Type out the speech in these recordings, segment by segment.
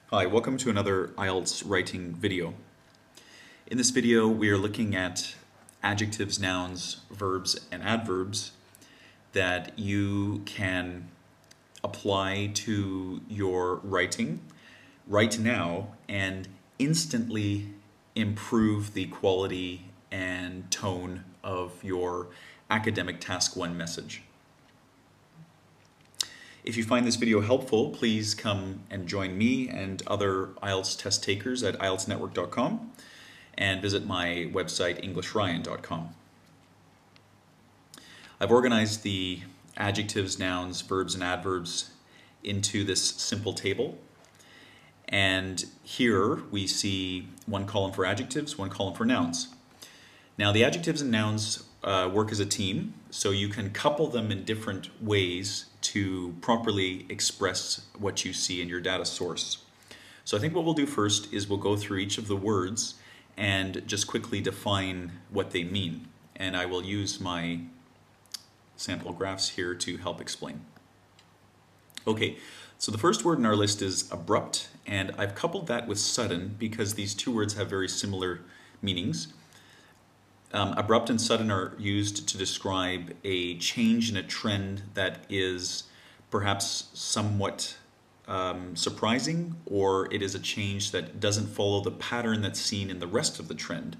Hi, welcome to another IELTS writing video. In this video, we are looking at adjectives, nouns, verbs, and adverbs that you can apply to your writing right now and instantly improve the quality and tone of your academic task 1 message. If you find this video helpful, please come and join me and other IELTS test takers at IELTSnetwork.com and visit my website EnglishRyan.com. I've organized the adjectives, nouns, verbs, and adverbs into this simple table. And here we see one column for adjectives, one column for nouns. Now the adjectives and nouns work as a team, so you can couple them in different ways to properly express what you see in your data source. So I think what we'll do first is we'll go through each of the words and just quickly define what they mean. And I will use my sample graphs here to help explain. Okay, so the first word in our list is abrupt, and I've coupled that with sudden because these two words have very similar meanings. Abrupt and sudden are used to describe a change in a trend that is perhaps somewhat surprising, or it is a change that doesn't follow the pattern that's seen in the rest of the trend.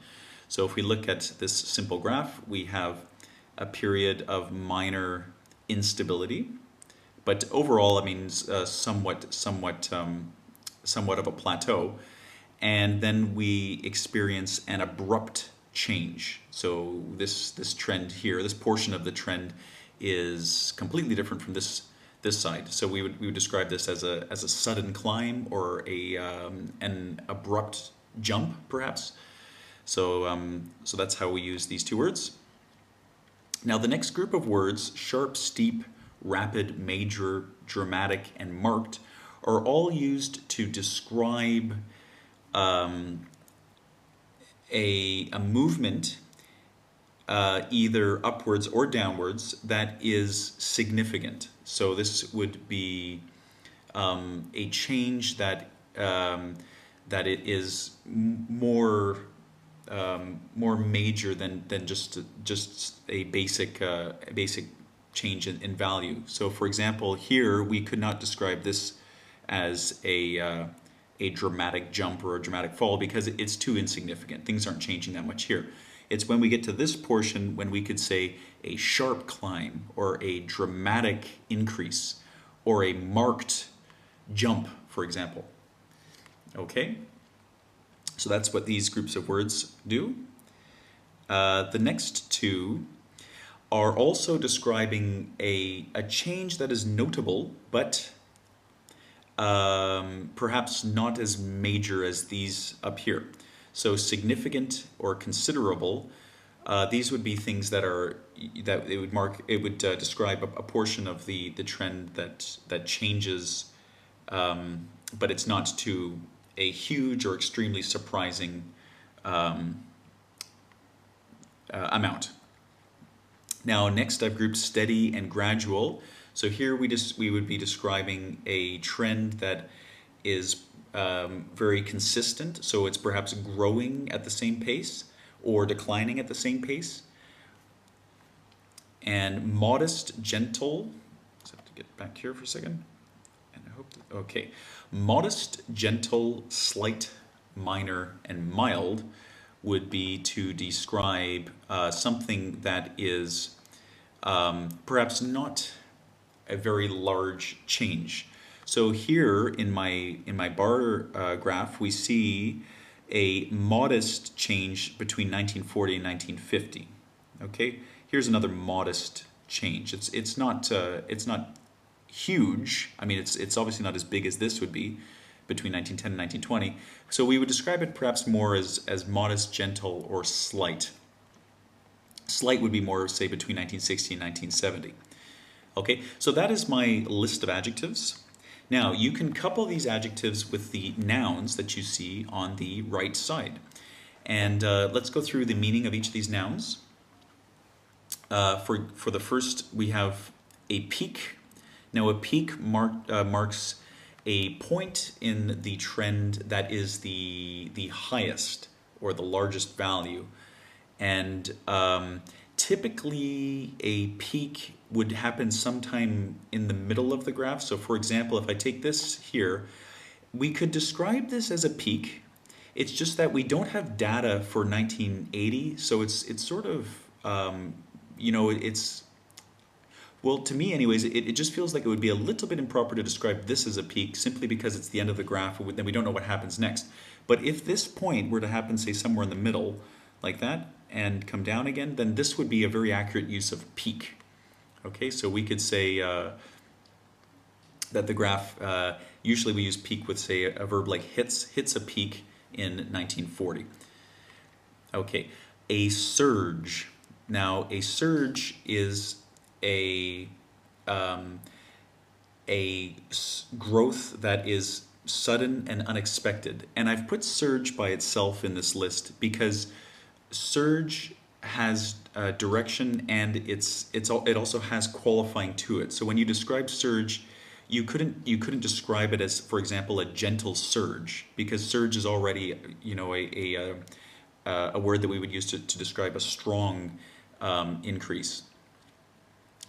So if we look at this simple graph, we have a period of minor instability, but overall it means somewhat of a plateau, and then we experience an abrupt change. So this trend here, this portion of the trend is completely different from this side. So we would describe this as a sudden climb or an abrupt jump, perhaps. So so that's how we use these two words. Now the next group of words, sharp, steep, rapid, major, dramatic, and marked, are all used to describe a movement either upwards or downwards that is significant. So this would be a change that it is more major than just a basic change in value. So for example, here we could not describe this as a dramatic jump or a dramatic fall because it's too insignificant. Things aren't changing that much here. It's when we get to this portion when we could say a sharp climb or a dramatic increase or a marked jump, for example. Okay, so that's what these groups of words do. The next two are also describing a change that is notable, but perhaps not as major as these up here. So significant or considerable, these would be things that would describe a portion of the trend that changes, but it's not to a huge or extremely surprising amount. Now next I've grouped steady and gradual. So here we would be describing a trend that is very consistent. So it's perhaps growing at the same pace or declining at the same pace. And modest, gentle. Just have to get back here for a second. And I hope that, okay. Modest, gentle, slight, minor, and mild would be to describe something that is perhaps not a very large change. So here in my bar graph, we see a modest change between 1940 and 1950. Okay, here's another modest change. It's not huge. I mean, it's obviously not as big as this would be between 1910 and 1920. So we would describe it perhaps more as modest, gentle, or slight. Slight would be more, say, between 1960 and 1970. Okay, so that is my list of adjectives. Now, you can couple these adjectives with the nouns that you see on the right side. And let's go through the meaning of each of these nouns. For the first, we have a peak. Now, a peak marks a point in the trend that is the highest or the largest value. And typically a peak would happen sometime in the middle of the graph. So for example, if I take this here, we could describe this as a peak. It's just that we don't have data for 1980, so it's sort of, you know, it's, well, to me anyways, it just feels like it would be a little bit improper to describe this as a peak simply because it's the end of the graph, and then we don't know what happens next. But if this point were to happen, say, somewhere in the middle, like that, and come down again, then this would be a very accurate use of peak. Okay, so we could say that the graph, usually we use peak with, say, a verb like hits a peak in 1940. Okay, a surge. Now, a surge is a growth that is sudden and unexpected. And I've put surge by itself in this list because surge has direction, and it also has qualifying to it. So when you describe surge, you couldn't describe it as, for example, a gentle surge, because surge is already, you know, a word that we would use to describe a strong increase.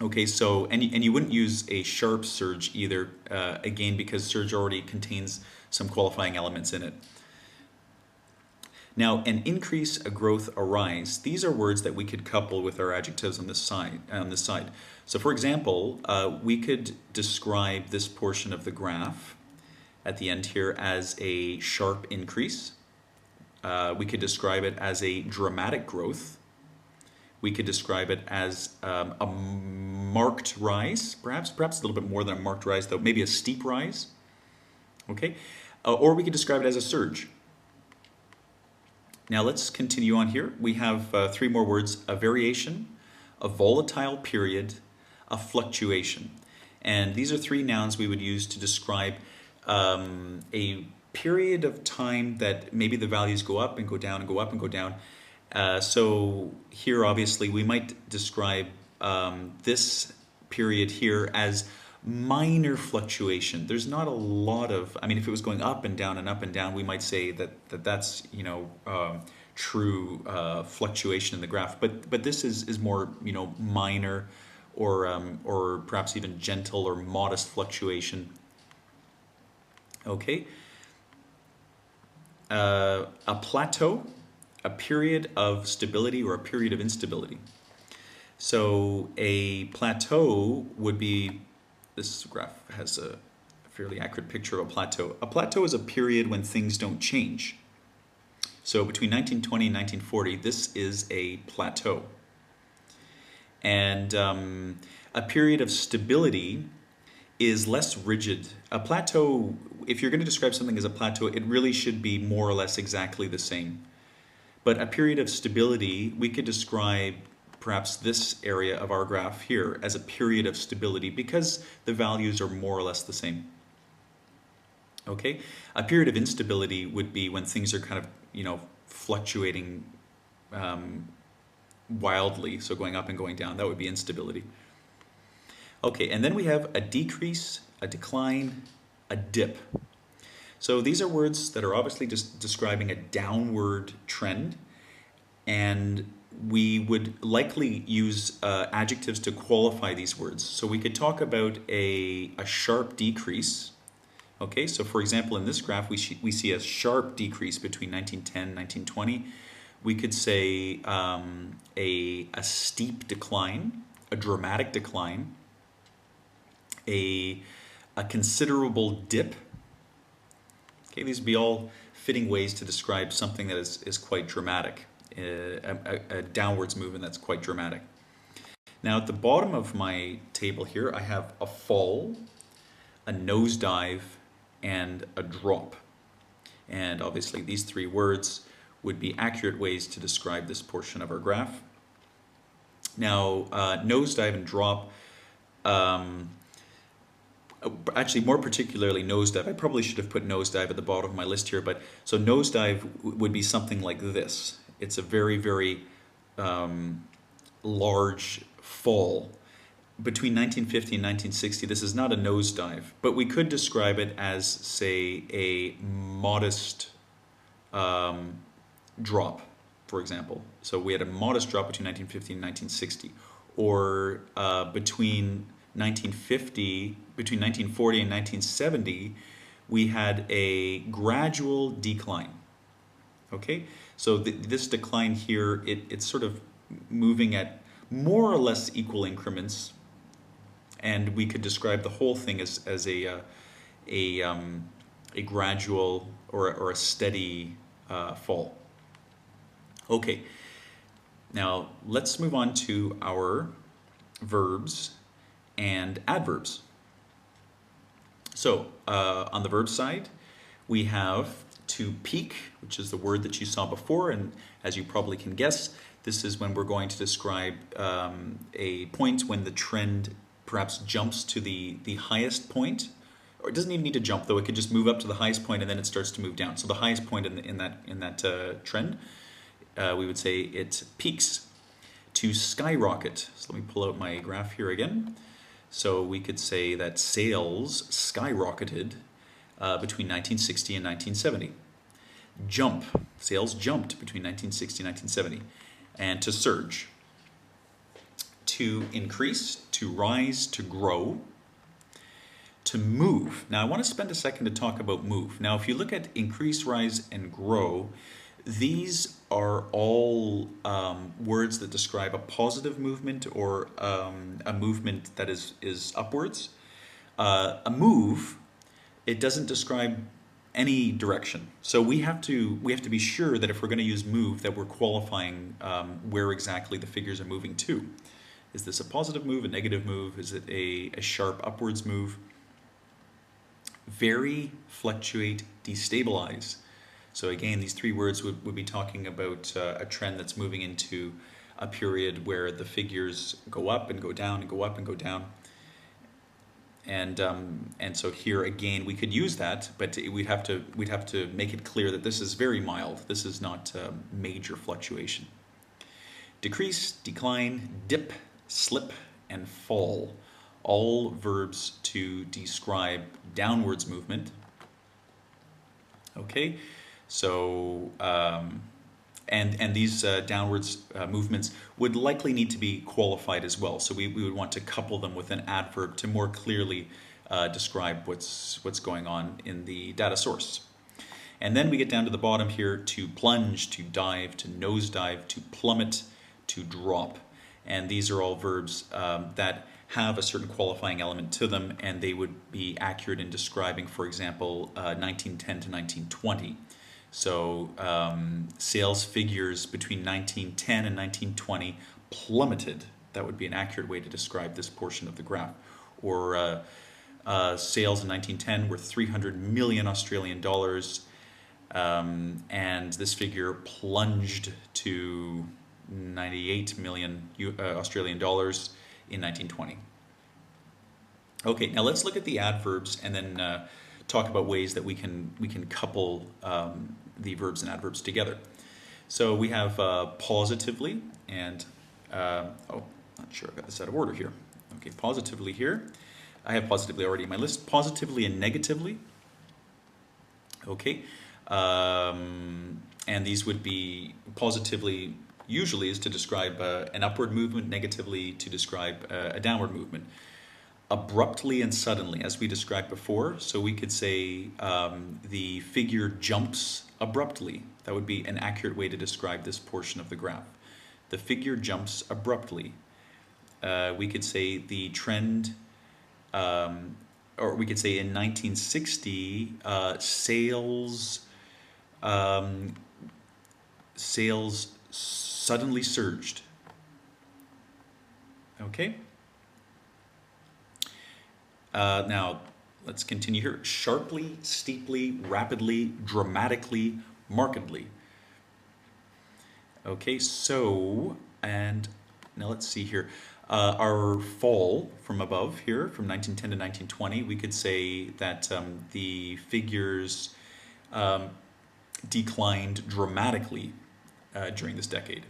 Okay, so and you wouldn't use a sharp surge either, again, because surge already contains some qualifying elements in it. Now, an increase, a growth, a rise. These are words that we could couple with our adjectives on this side. So, for example, we could describe this portion of the graph at the end here as a sharp increase. We could describe it as a dramatic growth. We could describe it as a marked rise, perhaps a little bit more than a marked rise, though, maybe a steep rise. Okay, or we could describe it as a surge. Now let's continue on here. We have three more words: a variation, a volatile period, a fluctuation. And these are three nouns we would use to describe a period of time that maybe the values go up and go down and go up and go down. So here, obviously, we might describe this period here as minor fluctuation. There's not a lot of, I mean, if it was going up and down, we might say that's, you know, true fluctuation in the graph. But this is more, you know, minor or perhaps even gentle or modest fluctuation. Okay. A plateau, a period of stability or a period of instability. So a plateau would be, this graph has a fairly accurate picture of a plateau. A plateau is a period when things don't change. So between 1920 and 1940, this is a plateau. And a period of stability is less rigid. A plateau, if you're going to describe something as a plateau, it really should be more or less exactly the same. But a period of stability, we could describe perhaps this area of our graph here as a period of stability because the values are more or less the same. Okay, a period of instability would be when things are kind of, you know, fluctuating wildly, so going up and going down. That would be instability. Okay, and then we have a decrease, a decline, a dip. So these are words that are obviously just describing a downward trend, and we would likely use adjectives to qualify these words. So we could talk about a sharp decrease. Okay, so for example, in this graph, we see a sharp decrease between 1910 and 1920. We could say a steep decline, a dramatic decline, a considerable dip. Okay, these would be all fitting ways to describe something that is quite dramatic, a downwards movement that's quite dramatic. Now at the bottom of my table here, I have a fall, a nosedive, and a drop. And obviously these three words would be accurate ways to describe this portion of our graph. Now, nosedive and drop, actually more particularly nosedive, I probably should have put nosedive at the bottom of my list here, but so nosedive would be something like this. It's a very, very large fall. between 1950 and 1960, this is not a nosedive, but we could describe it as, say, a modest drop, for example. So we had a modest drop between 1950 and 1960, or between 1940 and 1970, we had a gradual decline. Okay, so this decline here, it's sort of moving at more or less equal increments, and we could describe the whole thing as a gradual or a steady fall. Okay, now let's move on to our verbs and adverbs. So on the verb side, we have to peak, which is the word that you saw before, and as you probably can guess, this is when we're going to describe a point when the trend perhaps jumps to the highest point, or it doesn't even need to jump though, it could just move up to the highest point and then it starts to move down. So the highest point in that trend, we would say it peaks. To skyrocket, so let me pull out my graph here again. So we could say that sales skyrocketed between 1960 and 1970. Jump, sales jumped between 1960 and 1970. And to surge, to increase, to rise, to grow. To move. Now I want to spend a second to talk about move. Now if you look at increase, rise, and grow, these are all words that describe a positive movement or a movement that is upwards. A move, it doesn't describe any direction. So we have to be sure that if we're going to use move, that we're qualifying where exactly the figures are moving to. Is this a positive move, a negative move? Is it a sharp upwards move? Vary, fluctuate, destabilize. So again, these three words would be talking about a trend that's moving into a period where the figures go up and go down and go up and go down. And so here again, we could use that, but we'd have to make it clear that this is very mild. This is not major fluctuation. Decrease, decline, dip, slip, and fall. All verbs to describe downwards movement. Okay, so and these downwards movements would likely need to be qualified as well. So we would want to couple them with an adverb to more clearly describe what's going on in the data source. And then we get down to the bottom here: to plunge, to dive, to nosedive, to plummet, to drop. And these are all verbs that have a certain qualifying element to them, and they would be accurate in describing, for example, 1910 to 1920. So sales figures between 1910 and 1920 plummeted. That would be an accurate way to describe this portion of the graph. Or sales in 1910 were 300 million Australian dollars, and this figure plunged to 98 million Australian dollars in 1920. Okay, now let's look at the adverbs and then talk about ways that we can couple the verbs and adverbs together. So we have positively and not sure I got this out of order here. Okay, positively here. I have positively already in my list. Positively and negatively. Okay, and these would be positively. Usually is to describe an upward movement, negatively to describe a downward movement. Abruptly and suddenly, as we described before, so we could say the figure jumps abruptly. That would be an accurate way to describe this portion of the graph. The figure jumps abruptly. We could say the trend, or we could say in 1960, sales suddenly surged. Okay. Now let's continue here. Sharply, steeply, rapidly, dramatically, markedly. Okay, so, and now let's see here. Our fall from above here, from 1910 to 1920, we could say that the figures declined dramatically during this decade.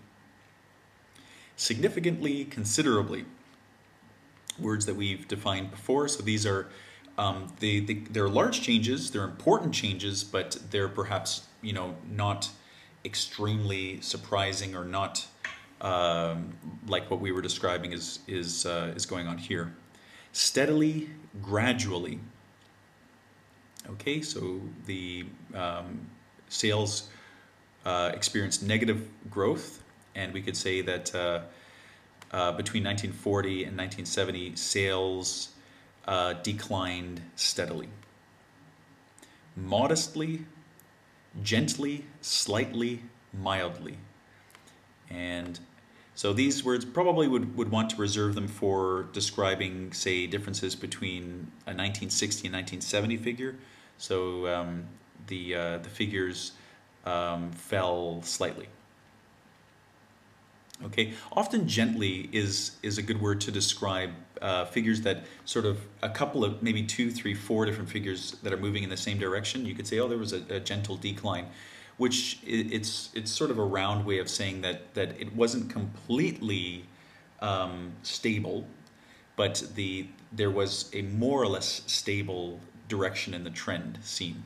Significantly, considerably. words that we've defined before. So these are they're large changes, they're important changes, but they're perhaps not extremely surprising or not like what we were describing is going on here. Steadily, gradually. Okay, so the sales experienced negative growth, and we could say that between 1940 and 1970, sales declined steadily. Modestly, gently, slightly, mildly. And so these words probably would want to reserve them for describing, say, differences between a 1960 and 1970 figure. So the figures fell slightly. Okay, often gently is a good word to describe figures that sort of a couple of maybe 2, 3, 4 different figures that are moving in the same direction. You could say, oh, there was a gentle decline, which it's sort of a round way of saying that it wasn't completely stable, but there was a more or less stable direction in the trend seen.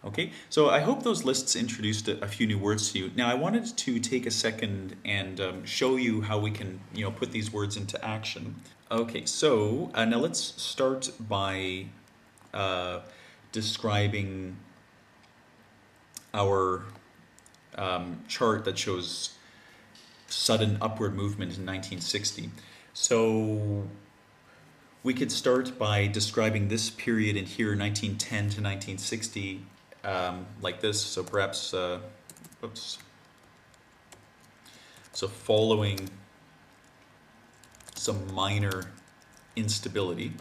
Okay, so I hope those lists introduced a few new words to you. Now I wanted to take a second and show you how we can put these words into action. Okay, so now let's start by describing our chart that shows sudden upward movement in 1960. So we could start by describing this period in here, 1910 to 1960, like this. So perhaps, oops. So following some minor instability,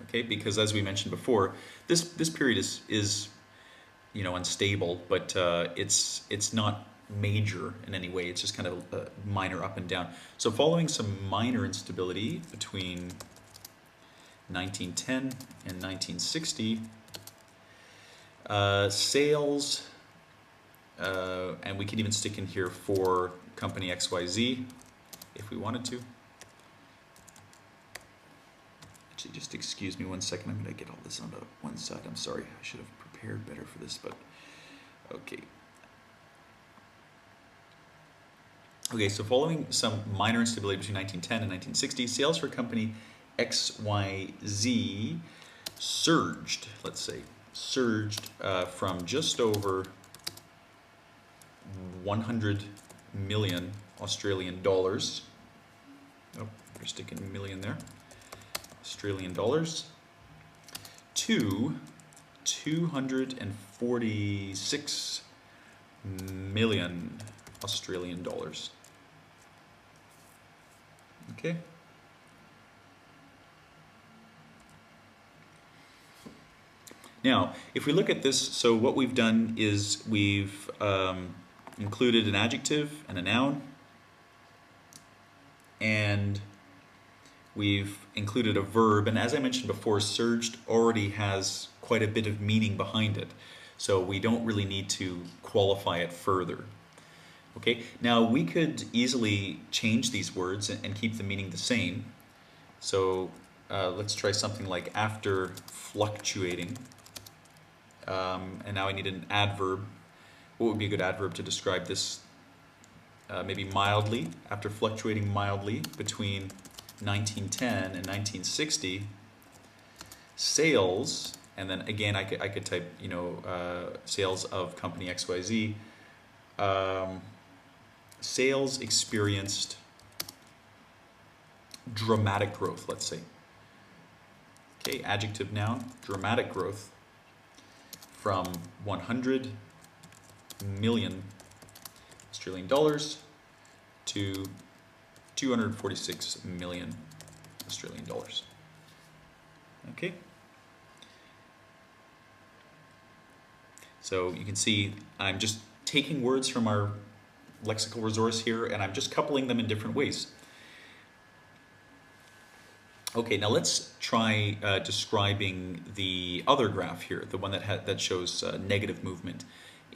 okay, because as we mentioned before, this period is unstable, but it's not major in any way. It's just kind of a minor up and down. So following some minor instability between 1910 and 1960, sales, and we can even stick in here for company XYZ if we wanted to. Actually, just excuse me one second. I'm going to get all this onto one side. I'm sorry. I should have prepared better for this, but okay. Okay, so following some minor instability between 1910 and 1960, sales for company XYZ surged, let's say, from just over 100 million Australian dollars. Oh, we're sticking a million there. Australian dollars to 246 million Australian dollars. Okay. Now, if we look at this, so what we've done is we've included an adjective and a noun, and we've included a verb, and as I mentioned before, surged already has quite a bit of meaning behind it, so we don't really need to qualify it further. Okay, now we could easily change these words and keep the meaning the same. So let's try something like after fluctuating, and now I need an adverb. What would be a good adverb to describe this? Maybe mildly, after fluctuating mildly between 1910 and 1960, sales, and then again I could type sales of company XYZ. Sales experienced dramatic growth, let's say. Okay, adjective, noun, dramatic growth from 100 million Australian dollars to 246 million Australian dollars. Okay. So you can see I'm just taking words from our lexical resource here and I'm just coupling them in different ways. Okay, now let's try describing the other graph here, the one that shows negative movement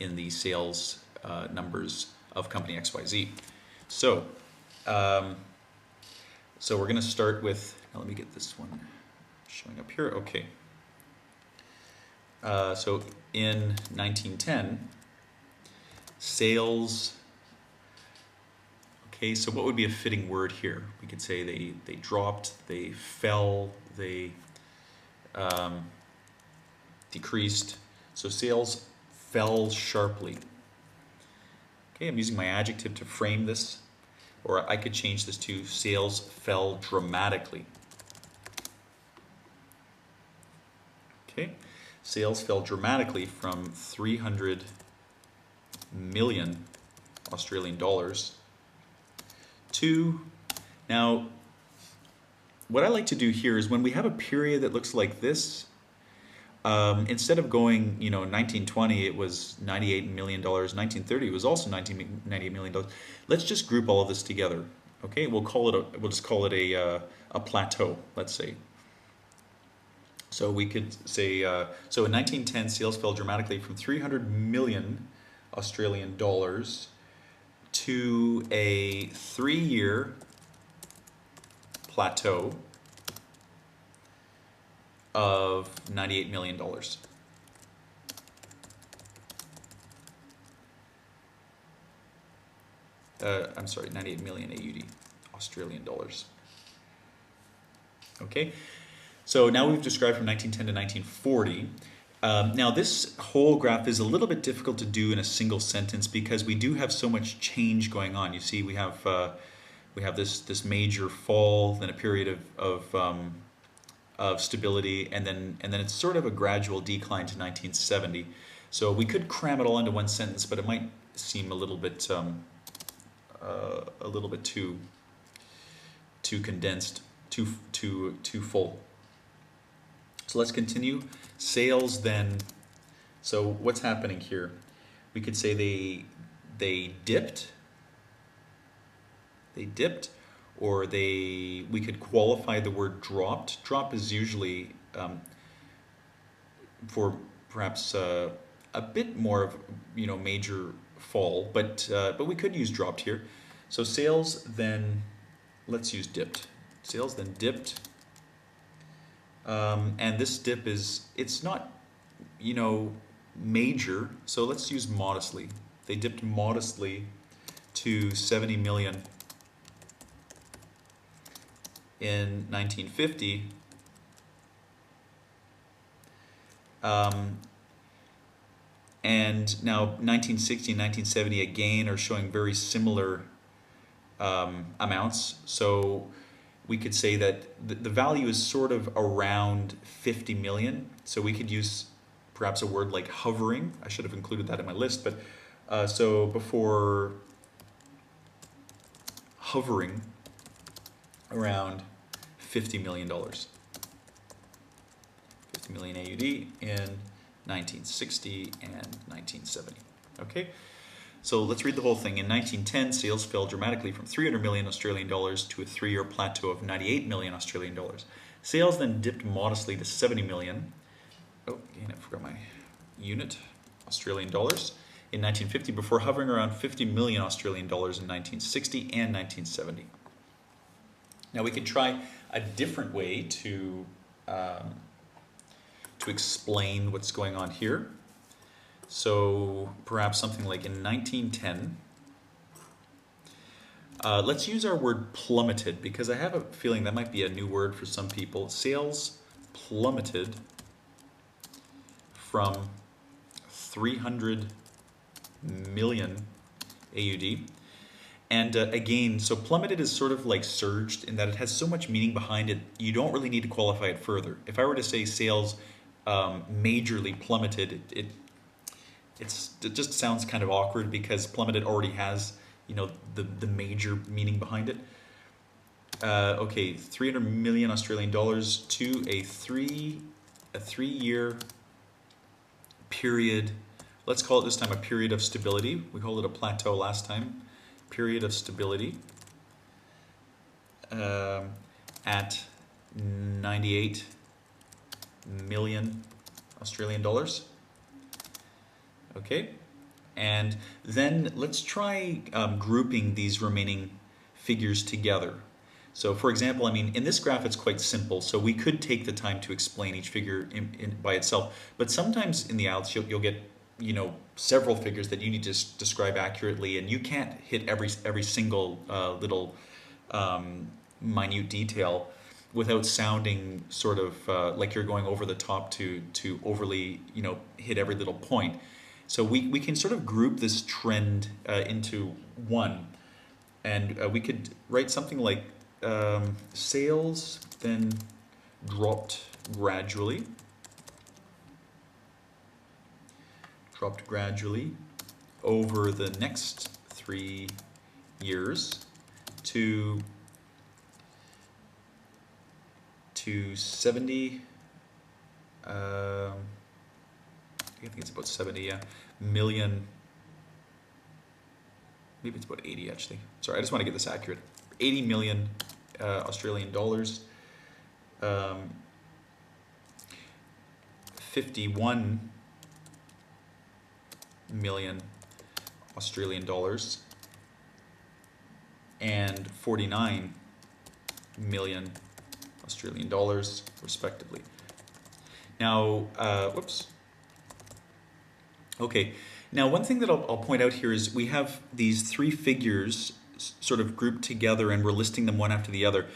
in the sales numbers of company XYZ. So So we're going to start with, now let me get this one showing up here. Okay. So in 1910, sales, okay, so what would be a fitting word here? We could say they dropped, they fell, they decreased. So sales fell sharply. Okay, I'm using my adjective to frame this, or I could change this to sales fell dramatically. Okay, sales fell dramatically from 300 million Australian dollars to, now what I like to do here is when we have a period that looks like this, instead of going, 1920 it was $98 million, 1930 it was also $98 million. Let's just group all of this together. Okay, we'll just call it a plateau, let's say. So we could say, so in 1910 sales fell dramatically from 300 million Australian dollars to a 3-year plateau of $98 million. I'm sorry, 98 million AUD, Australian dollars. Okay, so now we've described from 1910 to 1940. Now this whole graph is a little bit difficult to do in a single sentence because we do have so much change going on. You see, we have this major fall, then a period of stability, and then it's sort of a gradual decline to 1970. So we could cram it all into one sentence, but it might seem a little bit too condensed, too full. So let's continue. Sales then. So what's happening here? We could say they dipped. They dipped. Or we could qualify the word dropped. Drop is usually for perhaps a bit more of major fall, but we could use dropped here. So sales then, let's use dipped. Sales then dipped, and this dip it's not major. So let's use modestly. They dipped modestly to 70 million. In 1950, and now 1960 and 1970 again are showing very similar amounts. So we could say that the value is sort of around 50 million. So we could use perhaps a word like hovering. I should have included that in my list, but so before hovering around $50 million. 50 million AUD in 1960 and 1970. Okay, so let's read the whole thing. In 1910, sales fell dramatically from 300 million Australian dollars to a 3-year plateau of 98 million Australian dollars. Sales then dipped modestly to 70 million. Oh, again, I forgot my unit. Australian dollars in 1950 before hovering around 50 million Australian dollars in 1960 and 1970. Now we could try a different way to explain what's going on here. So perhaps something like in 1910, let's use our word plummeted, because I have a feeling that might be a new word for some people. Sales plummeted from 300 million AUD. And again, so plummeted is sort of like surged in that it has so much meaning behind it, you don't really need to qualify it further. If I were to say sales majorly plummeted, it just sounds kind of awkward because plummeted already has, the major meaning behind it. Okay, 300 million Australian dollars to a 3-year period. Let's call it this time a period of stability. We called it a plateau last time. Period of stability at 98 million Australian dollars. Okay, and then let's try grouping these remaining figures together. So for example, I mean, in this graph it's quite simple, so we could take the time to explain each figure by itself, but sometimes in the IELTS you'll get, you know, several figures that you need to describe accurately, and you can't hit every single little minute detail without sounding sort of like you're going over the top to overly, you know, hit every little point. So we can sort of group this trend into one, and we could write something like sales then dropped gradually over the next 3 years to 70, I think it's about 70 million, maybe it's about 80 actually. Sorry, I just want to get this accurate. 80 million Australian dollars, 51 million Australian dollars, and 49 million Australian dollars, respectively. Now, whoops. Okay, now one thing that I'll point out here is we have these three figures sort of grouped together and we're listing them one after the other.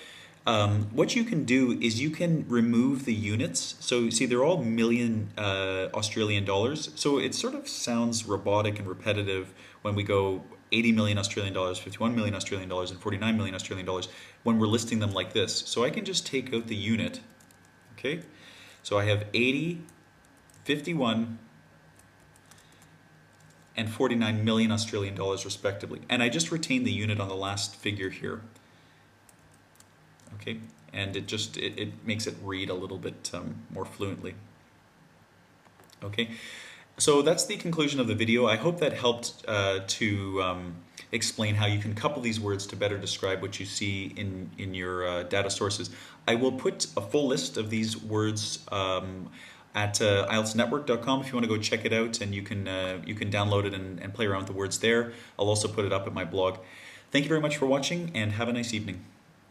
What you can do is you can remove the units. So see, they're all million Australian dollars. So it sort of sounds robotic and repetitive when we go 80 million Australian dollars, 51 million Australian dollars, and 49 million Australian dollars when we're listing them like this. So I can just take out the unit, okay? So I have 80, 51, and 49 million Australian dollars respectively. And I just retain the unit on the last figure here. Okay, and it makes it read a little bit more fluently. Okay, so that's the conclusion of the video. I hope that helped to explain how you can couple these words to better describe what you see in your data sources. I will put a full list of these words at IELTSnetwork.com if you want to go check it out, and you can download it and play around with the words there. I'll also put it up at my blog. Thank you very much for watching, and have a nice evening.